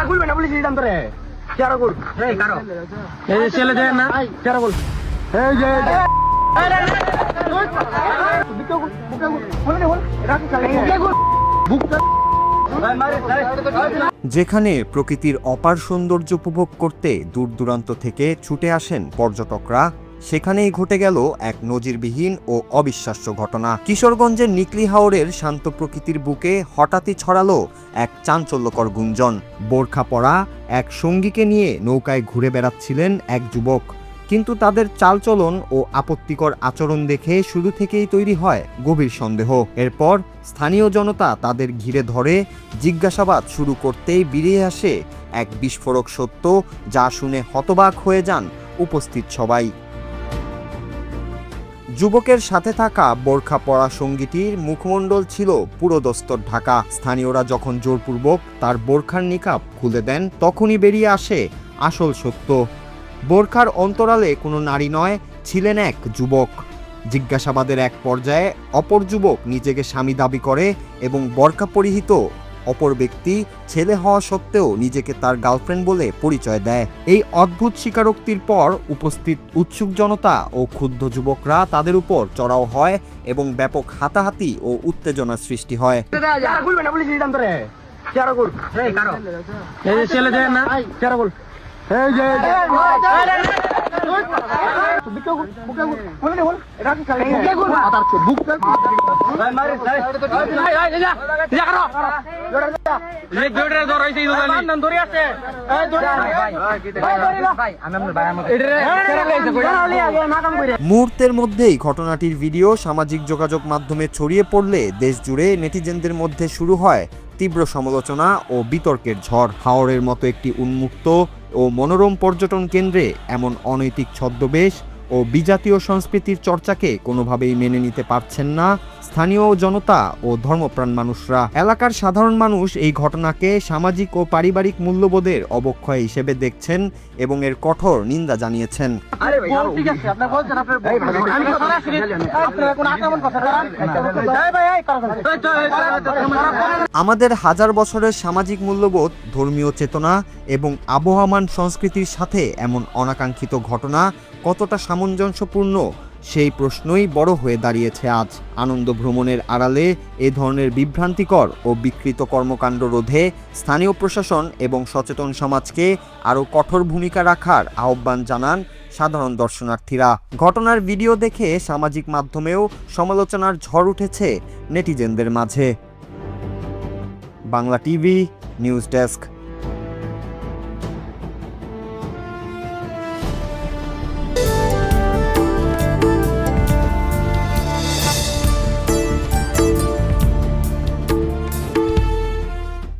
খুলবে না পুলিশ দিতাম তোরে চেয়ারা খুল এই কারো এই যে ছেলে দেন না চেয়ারা খুল এই যে যেখানে প্রকৃতির অপার সৌন্দর্য উপভোগ করতে দূর দূরান্ত থেকে ছুটে আসেন পর্যটকরা, সেখানেই ঘটে গেল এক নজিরবিহীন ও অবিশ্বাস্য ঘটনা। কিশোরগঞ্জের নিকলি হাওরের শান্ত প্রকৃতির বুকে হঠাৎই ছড়ালো এক চাঞ্চল্যকর গুঞ্জন। বোরখা পরা এক সঙ্গীকে নিয়ে নৌকায় ঘুরে বেড়াচ্ছিলেন এক যুবক, কিন্তু তাদের চালচলন ও আপত্তিকর আচরণ দেখে শুরু থেকেই তৈরি হয় গভীর সন্দেহ। এরপর স্থানীয় জনতা তাদের ঘিরে ধরে জিজ্ঞাসাবাদ শুরু করতেই বেরিয়ে আসে এক বিস্ফোরক সত্য, যা শুনে হতবাক হয়ে যান উপস্থিত সবাই। যুবকের সাথে থাকা বোরখা পরা সঙ্গীটির মুখমণ্ডল ছিল পুরো দস্তর ঢাকা। স্থানীয়রা যখন জোরপূর্বক তার বোরখার নিকাব খুলে দেন, তখনই বেরিয়ে আসে আসল সত্য। বোরখার অন্তরালে কোনো নারী নয়, ছিলেন এক যুবক। জিজ্ঞাসাবাদের এক পর্যায়ে অপর যুবক নিজেকে স্বামী দাবি করে এবং বোরখা পরিহিত অপর ব্যক্তি ছেলে হওয়া সত্ত্বেও নিজেকে তার গার্লফ্রেন্ড বলে পরিচয় দেয়। এই অদ্ভুত স্বীকারোক্তির পর উপস্থিত উৎসুক জনতা ও ক্ষুব্ধ যুবকরা তাদের উপর চড়াও হয় এবং ব্যাপক হাতাহাতি ও উত্তেজনার সৃষ্টি হয়। খুলবে না পুলিশ দিতাম তোরে চেয়ারা খুল এই কারো এই যে ছেলে দেন না চেয়ারা খুল এই যে মুহূর্তের মধ্যেই ঘটনাটির ভিডিও সামাজিক যোগাযোগ মাধ্যমে ছড়িয়ে পড়লে দেশ জুড়ে নেটিজেনদের মধ্যে শুরু হয় তীব্র সমালোচনা ও বিতর্কের ঝড়। হাওরের মতো একটি উন্মুক্ত ও মনোরম পর্যটন কেন্দ্রে এমন অনৈতিক ছদ্মবেশ ও বিজাতীয় সংস্কৃতির চর্চাকে কোনোভাবেই মেনে নিতে পারছেন না স্থানীয় জনতা ও ধর্মপ্রাণ মানুষরা। এলাকার সাধারণ মানুষ এই ঘটনাকে সামাজিক ও পারিবারিক মূল্যবোধের অবক্ষয় হিসেবে দেখছেন এবং এর কঠোর নিন্দা জানিয়েছেন। আমাদের হাজার বছরের সামাজিক মূল্যবোধ, ধর্মীয় চেতনা এবং আবহমান সংস্কৃতির সাথে এমন অনাকাঙ্ক্ষিত ঘটনা কতটা সামঞ্জস্যপূর্ণ, সেই প্রশ্নই বড় হয়ে দাঁড়িয়েছে আজ। আনন্দ ভ্রমণের আড়ালে এ ধরনের বিভ্রান্তিকর ও বিকৃত কর্মকাণ্ড রোধে স্থানীয় প্রশাসন এবং সচেতন সমাজকে আরও কঠোর ভূমিকা রাখার আহ্বান জানান সাধারণ দর্শনার্থীরা। ঘটনার ভিডিও দেখে সামাজিক মাধ্যমেও সমালোচনার ঝড় উঠেছে নেটিজেনদের মাঝে। Bangla TV news desk.